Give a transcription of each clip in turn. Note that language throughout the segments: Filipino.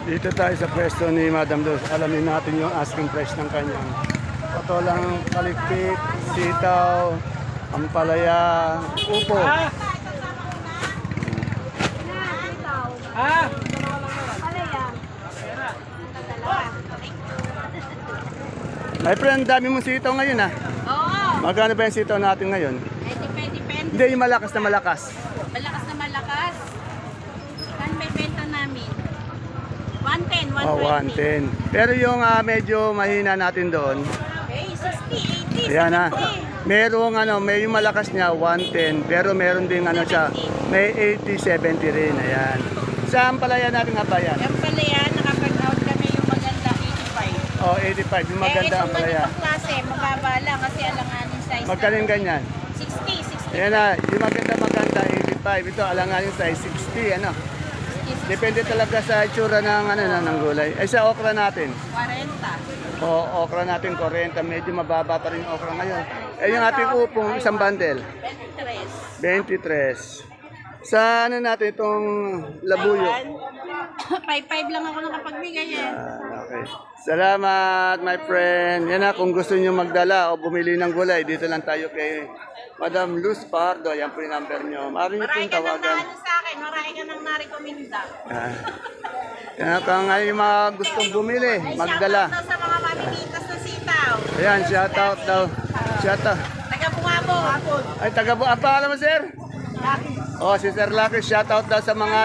Dito tayo sa pwesto ni Madam Luz. Alamin natin yung asking price ng kanyang patolang kalikpik, sitaw, ampalaya, upo. My friend, dami mong sitaw ngayon ah. Oo. Magkano ba yung sitaw natin ngayon? Depende. Hindi, yung malakas na malakas. Malakas na malakas. Saan may benta namin? 110, 120. Oh, 110. Pero yung medyo mahina natin doon, Okay, 60, 80, ayan na. 70. Merong may yung malakas niya 110, pero meron din siya, may 80, 70 rin. Ayan. Sa ampalaya natin nga ba yan? Yung pala yan, nakapag-out kami yung maganda 85. Oh, 85, yung maganda itong ampalaya. ganitong klase, mababa lang kasi alanganin size. Magkaling ganyan. 60. Ayan na, yung maganda 85. Ito, alanganin size 60, ano. Depende talaga sa itsura ng gulay. Ay, sa okra natin. 40. O, okra natin 40, medyo mababa pa rin yung okra ngayon. Eh, yung ating upong, isang bundle. 23. 23. Sa natin itong labuyo. 5-5 lang ako nakapagbigay eh. Okay. Salamat, my friend. Yan na, kung gusto niyo magdala o bumili ng gulay, dito lang tayo kay Madam Luz Pardo. Yan po yung number niyo. Maaari niyo po Marami yung ka nang tawagan. naano sa akin, marami ka nang narekomenda. Yan kung mga gustong bumili, magdala. Shoutout daw sa mga mamimitas na sitaw. Ayan, shoutout daw. Shoutout. Taga-Bungabo. Ay, taga-buang. Ang pangalan mo, sir? Oh, si Sir Lucky, shoutout daw sa mga...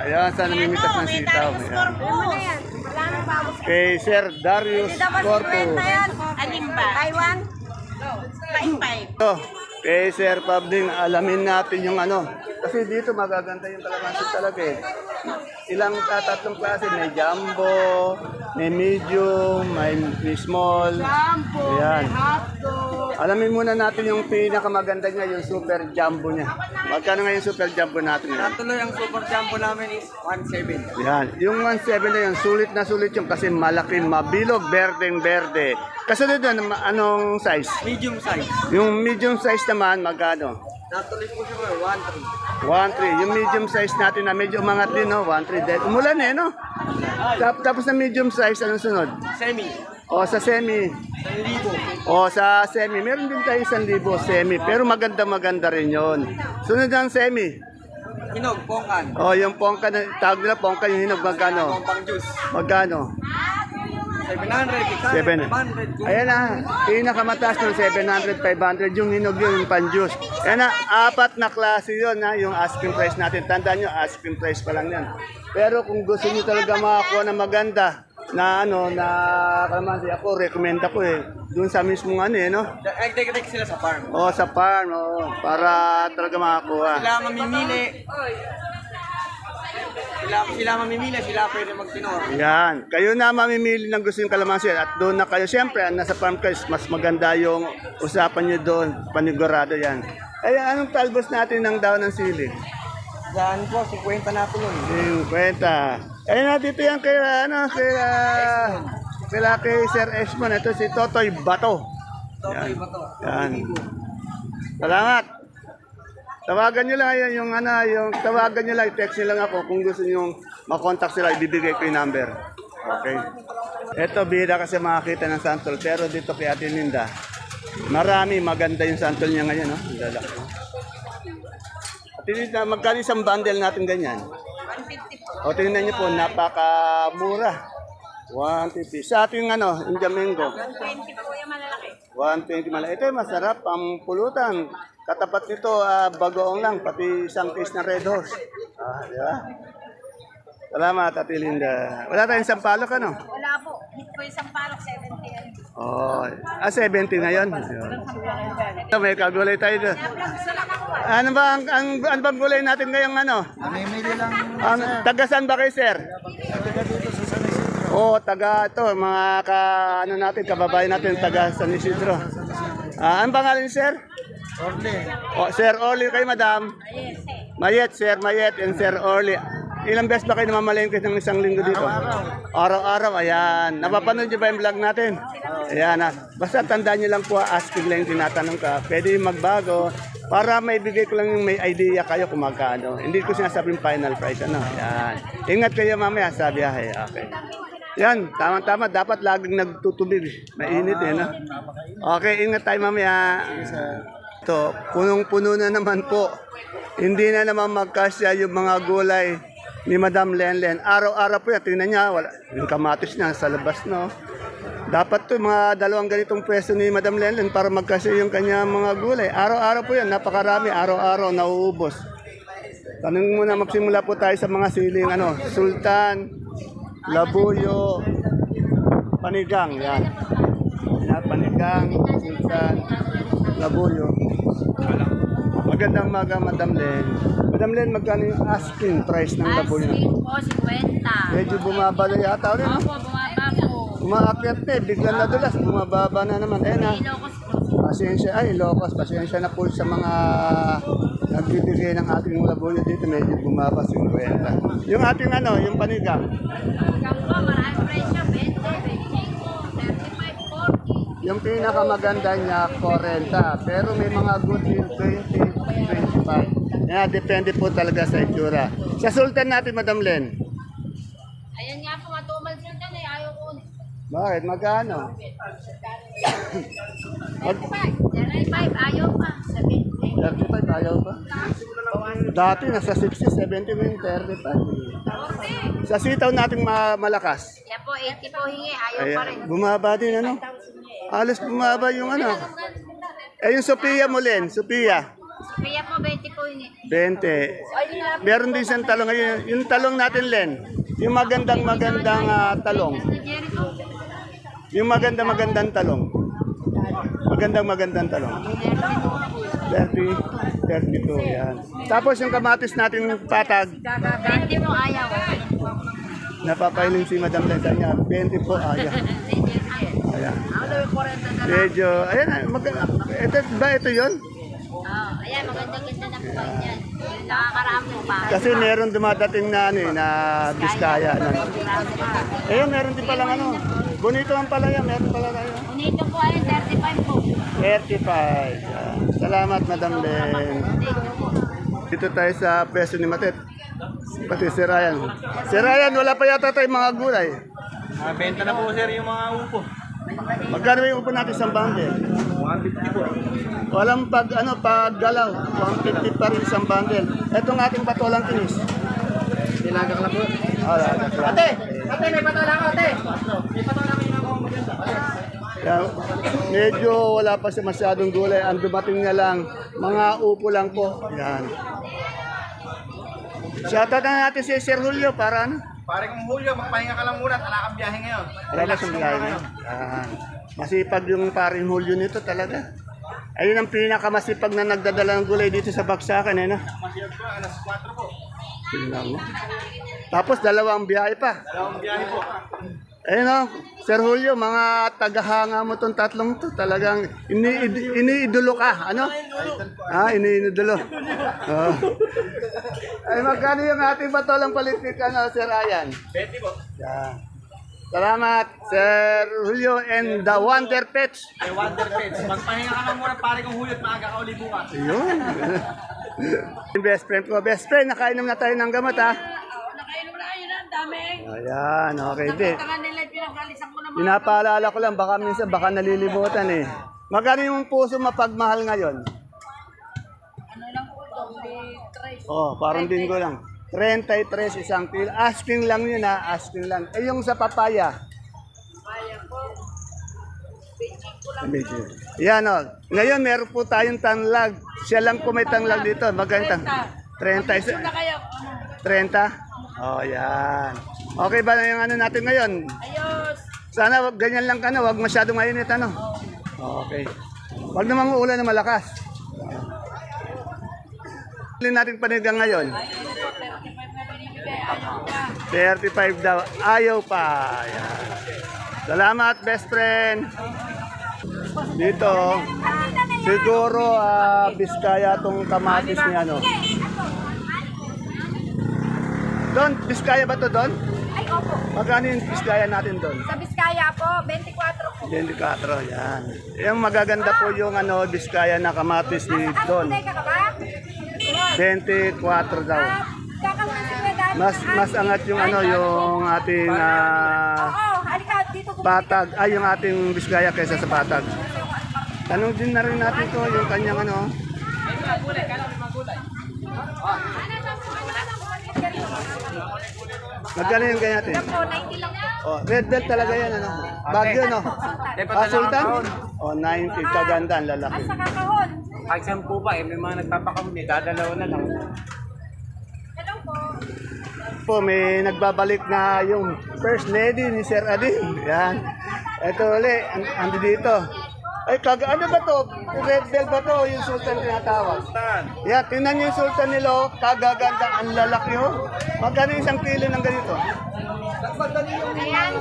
Ayan, sa namimitas ng sitaw. Ayan. Kay Sir Darius Corpus. Aling ba? Taiwan? 5-5. Ito, kay Sir Pabling, alamin natin yung Kasi dito magaganda yung kalamansi talaga eh. Ilang tatlong klase, may jumbo, may medium, may small. Ayan. Alamin muna natin yung pinakamaganda niya, yung super jumbo niya. Magkano nga yung super jumbo natin ngayon? Tuloy ang super jumbo namin is 1.7. Yan. Yung 1.7 na yun, sulit na sulit yung kasi malaki, mabilog, berdeng berde. Kasunod doon, anong size? Medium size. Yung medium size naman, magkano? Natuloy po siya 1.3. 1.3. Yung medium size natin na medyo umangat din, no? 1.3 din. Umulan eh, no? Tapos na medium size, anong sunod? Semi. O sa semi. 1,000. O sa semi. Meron din tayo 1,000 semi. Pero maganda rin yon. Sunod ang semi. Hinog, pongkan. O yung pongka, tawag nila pongka yung hinog, magkano? Pompang juice. Magkano? 700, 7. 500. Ayan na, pinakamataas ng 700, 500, yung hinog yun, yung pan-juice. Ayan na, 4 na klase yun, yung asking price natin. Tandaan nyo, asking price pa lang yan. Pero kung gusto nyo talaga makakuha na maganda, na kalamansi, ako, recommend ako doon sa mismong no? Nagdegdeg sila sa farm. O, sa farm, para talaga makakuha. Sila mamimili. Sila mamimili, sila pwede magtinor. Yan. Kayo na mamimili ng gusto yung kalamansi at doon na kayo. Siyempre, nasa farm kayo, mas maganda yung usapan nyo doon. Panigurado yan. Ay, anong talbos natin ng daon ng sili? Diyan po, 50 natin yun. 50. Ayun na, dito yan kay, kay Sir Esmond. Ito si Totoy Bato. Totoy ba to? Yan. Salamat. Tawagan nyo lang yan, yung tawagan nyo lang, text nyo lang ako kung gusto nyo makontakt sila, ibibigay ko yung number. Okay. Ito, bida kasi makakita ng santol, pero dito kay Ate Linda, marami, maganda yung santol niya ngayon, no? Lalaki. Ate Linda, magkano isang bundle natin ganyan? 150 po. O, tingnan nyo po, napakamura. 150. Sa ating yung Jamingo, 20 po yung malalaki. 120 malaki. Ito masarap, ang pulutan. Katapat nito, bagoong lang, pati isang case ng Red Horse. Di ba? Salamat, Ate Linda. Wala tayong sampalok, ano? Wala po. Hit po yung sampalok, 70. Oh, 70 ngayon. Ito, may kagulay tayo doon. Ano ba ano bang gulay natin ngayong Mamimili lang. Taga saan ba kayo, sir? Taga ito, mga natin, kababayan natin, taga San Isidro. Ang pangalan ni sir? Orle. Sir Orly kayo, madam. Mayet, Sir Mayet and Sir Orly. ilang beses ba kayo namamalengke ng isang linggo dito? Araw-araw, ayan. Napapanood niyo ba yung vlog natin? Ayan, basta tandaan niyo lang po, asking lang yung tinatanong ka. Pwede yung magbago para maibigay ko lang yung may idea kayo kung magkano. Hindi ko sinasabing final price, ano? Ayan. Ingat kayo mamaya sa biyahe. Okay. Yan, tama-tama. Dapat laging nagtutubig. Mainit no? Okay, ingat tayo mamaya. Ito, punong-puno na naman po. Hindi na naman magkasya yung mga gulay ni Madam Lenlen. Araw-araw po yan. Tingnan niya, wala. Yung kamatis niya sa labas, no? Dapat to mga dalawang ganitong pwesto ni Madam Lenlen para magkasya yung kanya mga gulay. Araw-araw po yan. Napakarami. Araw-araw nauubos. Tanong muna, magsimula po tayo sa mga siling, Sultan, Labuyo, Panigang, yan. Yan, Panigang, Sultan, Labuyo. Magandang maga, Madam Len. Madam Len, magkano yung asking price ng Labuyo? Asking po, 50. Medyo bumaba na yata rin. Opo, bumaba po. Umaakyat na biglang nadulas, bumababa na naman. Ilocos po. Pasensya na po sa mga nagbibigay ng ating Labuyo dito, medyo bumaba 50. Yung ating yung Panigang. Hanggang po, maraming presyo, 20, 25, 40. Yung pinakamaganda niya, 40. Pero may mga good deal, 20, 25. Yan, depende po talaga sa itsura. Sa Sultan natin, Madam Len. Ayan nga po, matumal siya dyan eh, ayaw ko. Bakit? Magkano? 35, ayaw pa. 70. 35, ayaw pa? Dati, nasa 60, 70 mo yung 35. Sa sitaw nating malakas. Yan po, 80 po hingi, ayaw pa rin. Ayan, bumaba din, Alas bumaba yung yung Sophia mo, Len. Sophia. Kaya po, 20 po hingi. 20. Meron din siyang talong ngayon. Yung talong natin, Len. Yung magandang talong. Yung magandang talong. Magandang talong. 30, 32, yan. Tapos yung kamatis natin patag, 20 po, ayaw. napapailing si Madam Len sa niya. 20 po, ayaw. Ayan. Medyo, ayan, ito yun? Ayan, maganda-ganda na po kayo dyan. Nakakaraan po pa. Kasi meron dumadating na na Biskaya. Ayun, meron din palang bonito ang palaya, meron pala tayo. Unito po ay 35 po. 35. Yan. Salamat, Madam Len. Dito tayo sa peso ni Matet. Pati si Ryan. Si Ryan, wala pa yata tayong mga gulay. Benta na po sir yung mga upo. Magkano yung upo natin sa bundle? 150 po. Walang paggalaw. 150 pa rin isang bundle. Itong ating patolang kinis. Nilagang lang po. Ate, may patola ko ate. May patola ko yung maganda. yan, medyo wala pa siya masyadong gulay. Ang dumating niya lang, mga upo lang po. Yan. Shoutout na natin si Sir Julio para Pare kong Julio, magpahinga ka lang muna. Wala kang biyahe ngayon. Relax yung biyahe niya. Masipag yung paring Julio nito talaga. Ayun ang pinakamasipag na nagdadala ng gulay dito sa Baksakan. Masiyag po, alas 4 po. Tingnan mo. Tapos dalawang biyahe pa. Dalawang biyahe po. Ayun Sir Julio, mga tagahanga mo tong tatlong to. Talagang iniidolo ka. Iniidolo. Oh. Ay, magkano yung ating patolang palitik, Sir Ryan? 20 po. Yan. Salamat, Sir Julio and the Wonder Pets. May Wonder Pets. Magpahinga ka lang muna pare kong Julio at maaga ka uli bukas. Ayun. Yung best friend ko. Best friend, nakainom na tayo ng gamot, ha? Nakainom na kayo na, ang dami. Ayan, okay din. Tangan nila, pinagalisan ko naman. Pinapaalala ko lang, baka minsan, baka nalilimutan eh. Magkano yung puso mapagmahal ngayon? Ano lang po, doble 3. Oh, parang bingo lang. 33 isang kilo. Asking lang yun, ha? Asking lang. Eh, yung sa papaya? Kaya po, Beijing ko lang. Medyo. Yan, ngayon, meron po tayong tanlag. Siya lang po may tanlag dito. Magkano tang? 30. Na kayo, 30? Oh, yan. Okay ba na yung natin ngayon? ayos. Sana ganyan lang ka na, wag masyadong mainit, Okay. Wag namang uulan na malakas. Alin natin panigang ngayon? 35 daw. Ayaw pa. Yan. Salamat, best friend. Dito, siguro Biskaya tong kamatis ni Doon, Biskaya ba to doon? Ay, opo. Magkano yung Biskaya natin doon? Sa Biskaya po, 24 po. 24, yan. Yung magaganda po yung ano, Biskaya na kamatis ni Don. Ka ba? 24 daw. Kakawin si Kuya Dani. Mas angat yung ano, yung ating Oo, halika dito po. patag, ay yung ating Biskaya kaysa sa patag. Tanong din na rin natin to yung kanyang ano. Magkano yung ganyan natin? Po, 90 lang po. Oh, red belt talaga yan ano. Bagyo no. Sultan? Oh, 90 kaganda ang lalaki. Sa kakahon. Kahit saan po ba, may mga nagpapakamuli, dadalawa na lang. Hello po. Po, may nagbabalik na yung first lady ni Sir Adin. Yan. Ito ulit, andi dito. Ay, ano ba to? Red belt ba to? Yung sultan tinatawag. Yan, tingnan niyo yung sultan nilo. Kagaganda, ang lalaki ho. Magkano yung isang kilo ng ganito? Ayan.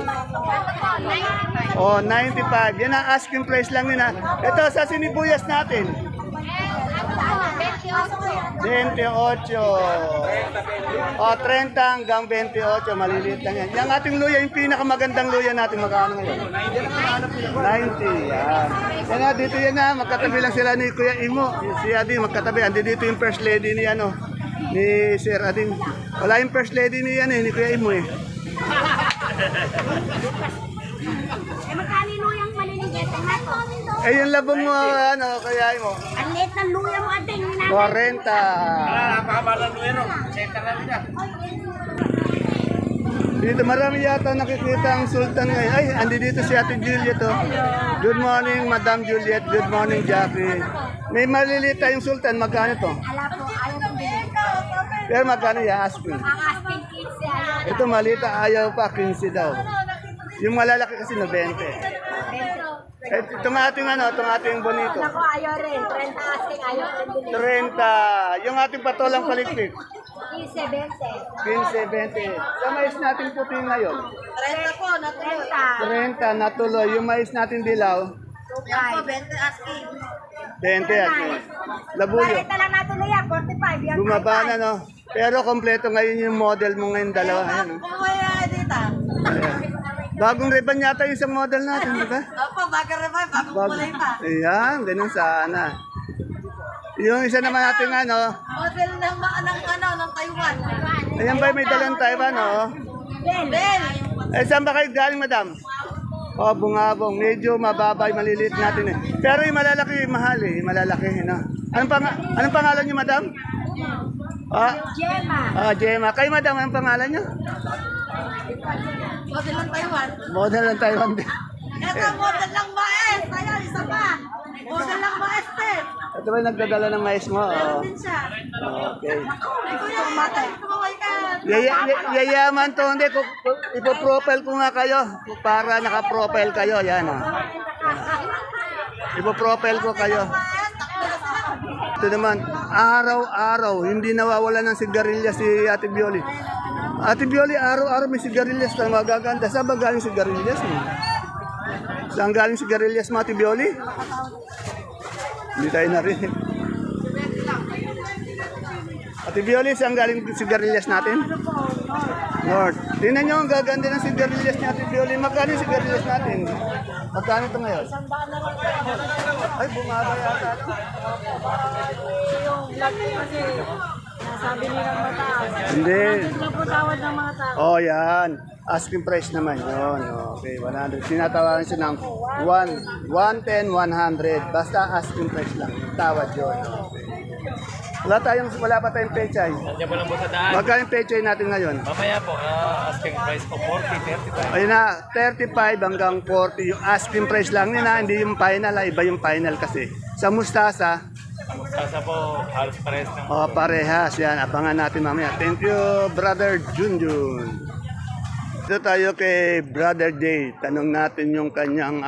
Oh, 95. Yan ang asking price lang nila. Ito sa sinibuyas natin. 28. O, 30 hanggang 28. Maliliit lang yan. Yung ating luya, yung pinakamagandang luya natin, magkano ngayon? 90. Yan. Yan na, dito yan na. Magkatabi lang sila ni Kuya Imo. Si Adi, magkatabi. Andi dito yung first lady ni ano, ni Sir Ading. Wala yung first lady ni ano, ni Kuya Imo eh. Magkano yung maliliit ang nato? Eh, yung labong mo, ano, Kuya Imo? Ang liit ng luya mo, ating 40. Napakabalang nuero. Center na nila. Dito marami yata nakikita ang sultan ngayon. Ay, andi dito si Ate Juliet oh. Good morning, Madam Juliet. Good morning, Jackie. May maliliit tayong sultan. Magkano to? Ala po, ayaw kong bilhin. Pero magkano yung asking? Ang asking kids ayaw. Ito malita, ayaw pa, 15 daw. Yung malalaki kasi no, 20. Eh, itong ating ano, itong ating bonito. Ako ayaw rin. 30 asking ayaw rin bilhin. 30. Yung ating patolang palikpik. 15, 20. 15, 20. Sa mais natin puti ngayon. 30 po, na 30 30. natuloy. Yung mais natin dilaw. 25. 20 asking. 20 at labuyo. Bakit lang natuloy yan? 45. Yan Bumaba na no. Pero kompleto ngayon yung model mo ngayon dalawa. Ayan, no? Kaya dito. Ayan. Bagong riban yata yung isang model natin, di ba? Opo, bagong revive. Bagong kulay pa. Ayan, ganun sana. Yung isa naman natin ano, Model ng Taiwan. ayan ba may dalang Taiwan, oh. Bel. Eh, saan ba kayo galing, madam? Oh, bungabong. Medyo mababa yung maliliit natin eh. Pero yung malalaki, mahal eh. Yung malalaki, no? Anong pangalan niyo, madam? Gemma. Gemma. Kayo, madam, anong pangalan niyo? Model ng Taiwan. Model ng Taiwan din. Ito, model ng Maes. Ayan, isa pa. Model ng Maes din. Ito ba yung nagdadala ng mais mo? Oh. Din siya. Okay. Ay, kuya, matay. Kumaway ka. Yayaman to, hindi. Ipo-profile ko nga kayo para naka-profile kayo. Yan, oh. Ipo-profile ko kayo. Ito naman, araw-araw, hindi nawawala ng sigarilyas si Ate Bioli. Ate Bioli, araw-araw may sigarilyas na magaganda. Saan ba galing sigarilyas mo? Saan galing sigarilyas mo, Ate Bioli? Hindi tayo narinig. Ate Bioli, saan galing sigarilyas natin? North. Tingnan nyo, ang gaganda ng sigarilyas ni Ate Bioli. Magkano yung sigarilyas natin? Magkano ito ngayon? Ay, bumaba yata. Sabi nilang mataas. Hindi. Naputawad ng mga tao. Oh, yan. Asking price naman yun. Okay, 100. Tinatawaran siya ng 110, 100. Basta asking price lang. Tawad yun. Okay. Wala pa tayong pechay. Nandiyan po lang po sa daan. Magkano yung pechay natin ngayon? Mamaya po, asking price po 40, 35. Ayun na, 35 hanggang 40. Yung asking price lang nila, hindi yung final. Iba yung final kasi. Sa mustasa, Sasa po, halos pares ng parehas. Yan, abangan natin mamaya. Thank you, Brother Junjun. Dito tayo kay Brother Jay. Tanong natin yung kanyang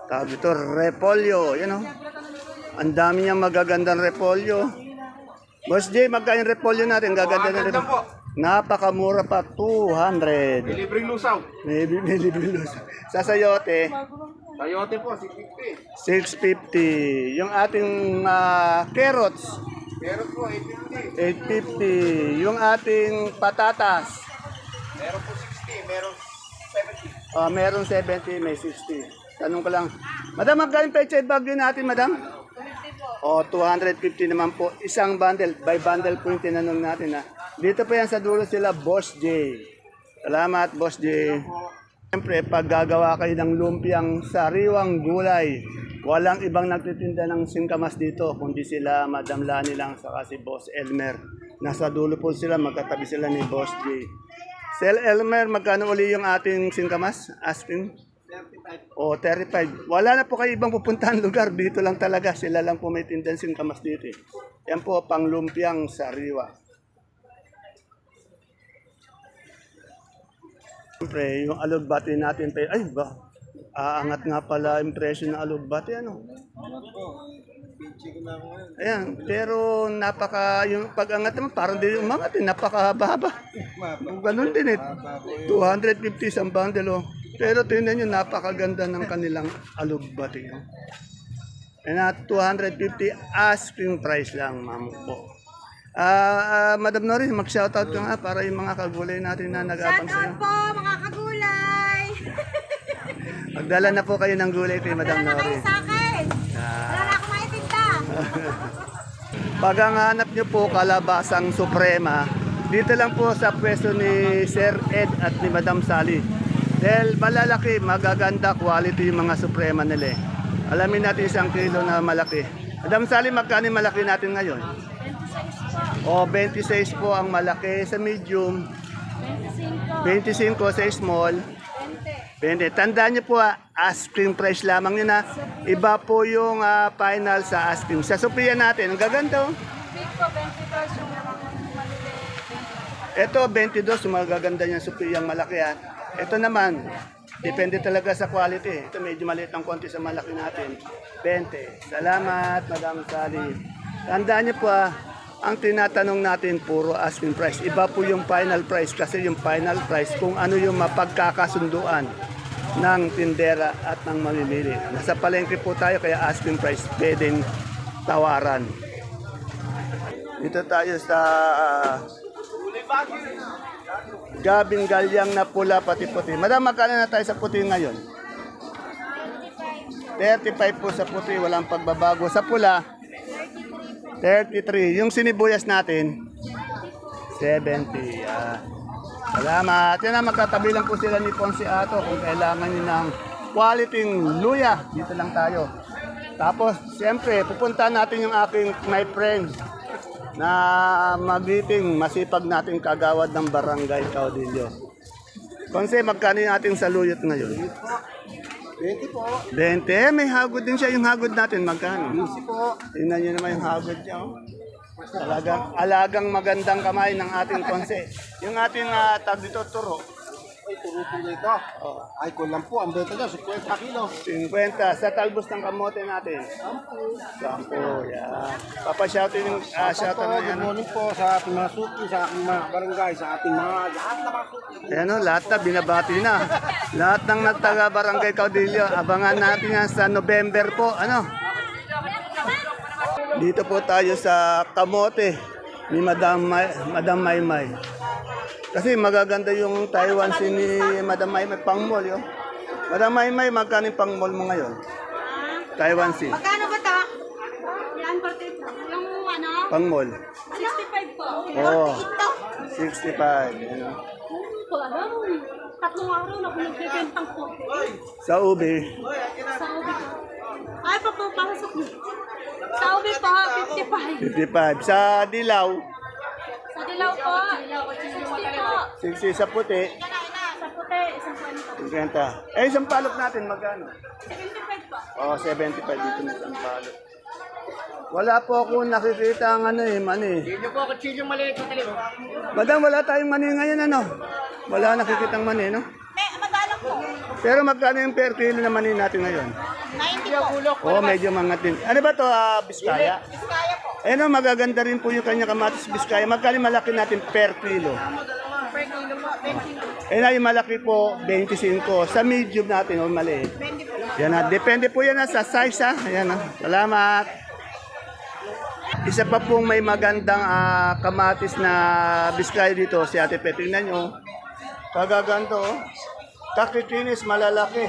tawag ito, repolyo. Yan o. Ang dami niyang magagandang repolyo. Boss Jay, magkano yung repolyo natin? Gaganda na rin. Napakamura pa, 200. libreng lusaw. May libre lusaw. Sa sayote, Sayote po, 650. 650. Yung ating carrots, Meron po, 850. 850. Yung ating patatas. Meron po 60, meron 70. Meron 70, may 60. Tanong ko lang. Madam, magkano pecha bagyo natin, madam? 250 naman po. Isang bundle. By bundle po yung tinanong natin. Ha. Dito po yan sa dulo sila, Boss J. Salamat, Boss J. Siyempre, pag gagawa kayo ng lumpiang sariwang gulay, walang ibang nagtitinda ng singkamas dito, kundi sila, Madam Lani lang, saka si Boss Elmer. Nasa dulo po sila, magkatabi sila ni Boss J. Sir Elmer, magkano uli yung ating singkamas? Asking? 35. Wala na po kayo ibang pupuntahan lugar. Dito lang talaga. Sila lang po may tindahan singkamas dito. Yan po, pang lumpiang sariwa. Siyempre, yung alugbati natin, ay ba, aangat nga pala yung presyo ng alugbati, ano? Ayan, pero yung pag-angat naman, parang din umangat, napakababa. Ganun din 250 isang bundle, oh. Pero tingnan nyo, napakaganda ng kanilang alugbati. Oh. And at 250 asking price lang, ma'am po. Madam Norris, mag-shoutout ka nga para yung mga kagulay natin na nag-abang sa'yo. Shoutout po mga kagulay! Magdala na po kayo ng gulay kay Madam Wala na kayo Norris. sa akin! Wala na akong maitinda! Pag ang hanap nyo po kalabasang suprema, dito lang po sa pwesto ni Sir Ed at ni Madam Sally. Dahil malalaki, magaganda quality yung mga suprema nila. Alamin natin 1 kilo na malaki. Madam Sally, magkano yung malaki natin ngayon? 26 po. 26 po ang malaki sa medium, 25. 25 sa small, 20. 20. Tandaan niyo po, asking price lamang yun, ha. Iba po yung final sa asking. Sa Sophia natin, ang gaganda, oh. Big po, 22 yung maliliit. Ito, 22, yung magaganda niya Sophia ang malaki, ha. Ito naman, depende talaga sa quality. Ito medyo maliit ng konti sa malaki natin. 20. Salamat, Madam Sally. Tandaan niyo po, ang tinatanong natin puro asking price. Iba po yung final price kasi yung final price kung ano yung mapagkakasunduan ng tindera at ng mamimili. Nasa palengke po tayo kaya asking price pwedeng tawaran. Dito tayo sa gabing galyang na pula pati puti. Madam, magkano na tayo sa puti ngayon? 35 po sa puti, walang pagbabago. Sa pula, 33. Yung sinibuyas natin, 70. Salamat. Yan na, magkatabi lang po sila ni Ponce Ato kung kailangan nyo ng quality luya. Dito lang tayo. Tapos, siyempre, pupuntahan natin yung aking my friend na magiting, masipag nating kagawad ng Barangay Caudillo. Ponce, magkano yung ating saluyot ngayon? 20 po. 20. May hagod din siya. Yung hagod natin, magkano? 20 po. Tingnan nyo naman yung hagod niya. Oh. Alagang magandang kamay ng ating Ponce. Yung ating tag dito, turo. Ay, turo po dito. Ay, kulang po. Ang benta niya, 50 kilo. 50. Sa talbos ng kamote natin. 10. Yan. Papashoutin yung shoutout na Good yan. morning po sa ating mga suki, sa ating mga barangay, sa ating mga lahat na mga suki. Ayan o, lahat na, binabati na. Lahat ng nagtaga Barangay Caudillo, abangan natin yan sa November po. Ano? Dito po tayo sa kamote ni Madam Maymay. Kasi magaganda yung Taiwan si ni Madam Maymay, pang-mall yun. Madam Maymay, magkano yung pang-mall mo ngayon? Taiwan Sea, Magkano ba ito? Yan, yung ano? pang-mall. 65 po. Oo, Ito. 65. Ano? Po, alam mo, tatlong araw na kung nagbibentang po. Sa ube, Sa ubi po. Ay, papapasok mo. Sa ubi po, 55. 55. Sa dilaw, Sa dilaw po, 60 po. 60. Sa puti, Sa puti, 50. 50. Eh, isang palok natin, magkano? 75 po. Oh, 75 dito na isang palok. Wala po ako nakikita ang mani. Hindi po, kutsilyo maliit na talim. Madam, wala tayong mani ngayon, ano? Wala nakikitang mani, no? Magkano po? Pero magkano yung per kilo na mani natin ngayon? 90 po. Oh, medyo mangat din. Ano ba to, Biskaya? Biskaya po. Eh no, magaganda rin po yung kanya kamatis Biskaya. Magkano yung malaki natin per kilo? Per kilo po, 25. Eh na, yung malaki po, 25. Sa medium natin, o maliit. 20 po. Yan na, depende po yan sa size, ha? Ayan na, salamat. Isa pa pong may magandang kamatis na biskay dito, si Ate Pe. Tingnan nyo. Kagaganto, oh. Kakitinis, malalaki.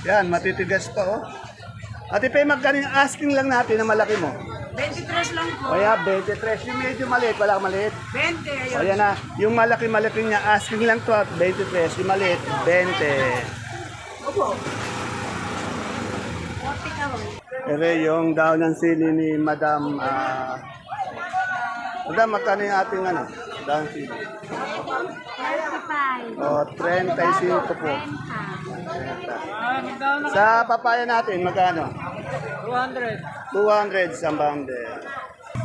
Yan, matitigas pa, oh. Ate Pe, magkano yung asking lang natin na malaki mo? 23 lang po. O yan, 23. Yung medyo maliit, wala kang maliit. 20. O yan na, yung malaki-malaki niya, asking lang to at 23. Yung maliit, 20. Opo. 40 ka ba? Pero yung daon ng sili ni Madam, Madam, magkano yung ating ano? Daon sili? 35. O, 35 po. Sa papaya natin, magkano? 200. 200 sa bundle.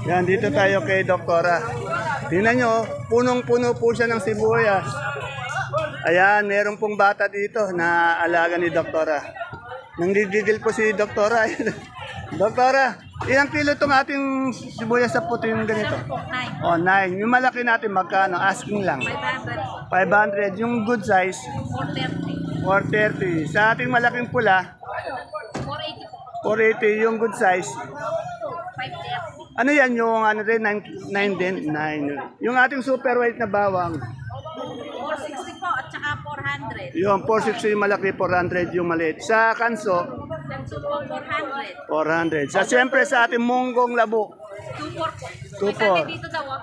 Yan, dito tayo kay Doktora. Tingnan nyo, punong-puno po siya ng sibuyas. Ayan, meron pong bata dito na alaga ni Doktora. Nanggigigil po si Doktora. Doktora, ilang kilo itong ating sibuyas sa puti yung ganito? 9. O, 9. Yung malaki natin, magkano? Asking lang. 500. 500. Yung good size, 430. 430. Sa ating malaking pula, 480 po. 480. Yung good size, 530. ano yan? Yung ano din, 9 din? 9. Yung ating super white na bawang, 460 po at saka 400. yung 460 yung malaki, 400 yung maliit. Sa kanso, Ganso po 400. 400. Sa siyempre sa ating munggong labo, 24 po. 24. May dito daw ah.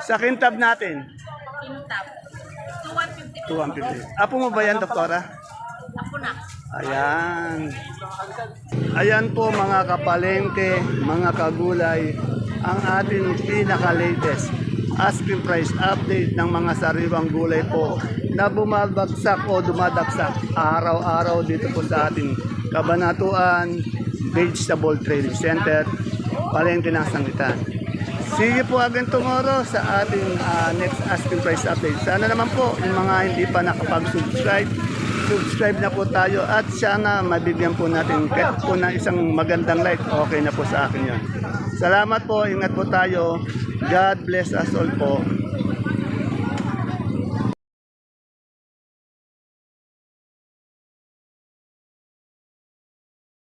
sa kintab natin, Kintab. 250 po. 250. Apo mo ba yan, Doktora? Ako na. Ayan. Ayan po mga kapalengke, mga kagulay, ang ating pinaka-latest asking price update ng mga sariwang gulay po na bumabagsak o dumadagsak araw-araw dito po sa ating Kabanatuan Vegetable Trading Center, Palengke ng Sangitan. See you po again tomorrow sa ating next asking price update. Sana naman po yung mga hindi pa nakapag-subscribe, subscribe na po tayo at sana mabigyan po natin kahit po ng isang magandang like. Okay na po sa akin yun. Salamat po, ingat po tayo. God bless us all po.